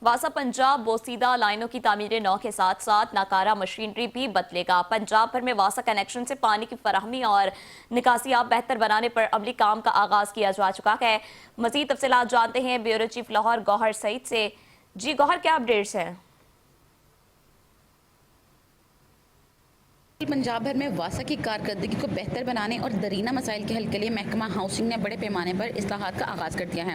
واسا پنجاب بوسیدہ لائنوں کی تعمیر نو کے ساتھ ساتھ ناکارہ مشینری بھی بدلے گا۔ پنجاب بھر میں واسا کنیکشن سے پانی کی فراہمی اور نکاسیاب بہتر بنانے پر عملی کام کا آغاز کیا جا چکا ہے۔ مزید تفصیلات جانتے ہیں بیورو چیف لاہور گوہر سعید سے۔ جی گوہر، کیا اپڈیٹس ہیں؟ پنجاب بھر میں واسا کی کارکردگی کو بہتر بنانے اور درینہ مسائل کے حل کے لیے محکمہ ہاؤسنگ نے بڑے پیمانے پر اصلاحات کا آغاز کر دیا ہے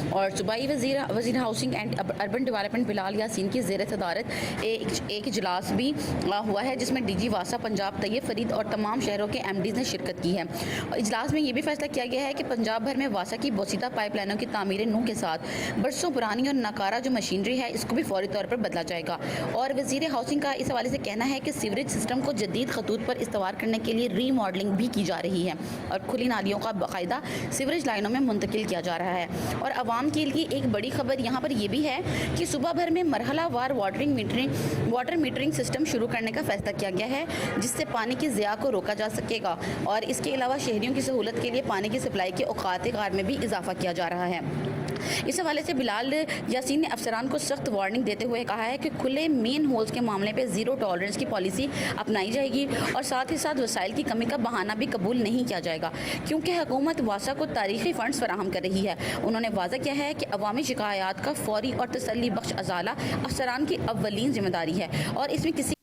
اور صوبائی وزیر ہاؤسنگ اینڈ اربن ڈیولپمنٹ بلال یاسین کی زیر صدارت ایک اجلاس بھی ہوا ہے، جس میں ڈی جی واسا پنجاب طیب فرید اور تمام شہروں کے ایم ڈیز نے شرکت کی ہے۔ اجلاس میں یہ بھی فیصلہ کیا گیا ہے کہ پنجاب بھر میں واسا کی بوسیدہ پائپ لائنوں کی تعمیر نو کے ساتھ برسوں پرانی اور ناکارہ جو مشینری ہے اس کو بھی فوری طور پر بدلا جائے گا۔ اور وزیر ہاؤسنگ کا اس حوالے سے کہنا ہے کہ سیوریج سسٹم کو جدید خطوط پر استوار کرنے کے لیے ری ماڈلنگ بھی کی جا رہی ہے اور کھلی نالیوں کا باقاعدہ سیوریج لائنوں میں منتقل کیا جا رہا ہے۔ اور عوام کے لیے ایک بڑی خبر یہاں پر یہ بھی ہے کہ صوبہ بھر میں مرحلہ وار واٹر میٹرنگ سسٹم شروع کرنے کا فیصلہ کیا گیا ہے، جس سے پانی کی ضیاع کو روکا جا سکے گا اور اس کے علاوہ شہریوں کی سہولت کے لیے پانی کی سپلائی کے اوقات کار میں بھی اضافہ کیا جا رہا ہے۔ اس حوالے سے بلال یاسین نے افسران کو سخت وارننگ دیتے ہوئے کہا ہے کہ کھلے مین ہولز کے معاملے پہ زیرو ٹالرنس کی پالیسی اپنائی جائے گی اور ساتھ ہی ساتھ وسائل کی کمی کا بہانہ بھی قبول نہیں کیا جائے گا، کیونکہ حکومت واسا کو تاریخی فنڈز فراہم کر رہی ہے۔ انہوں نے واضح کیا ہے کہ عوامی شکایات کا فوری اور تسلی بخش ازالہ افسران کی اولین ذمہ داری ہے اور اس میں کسی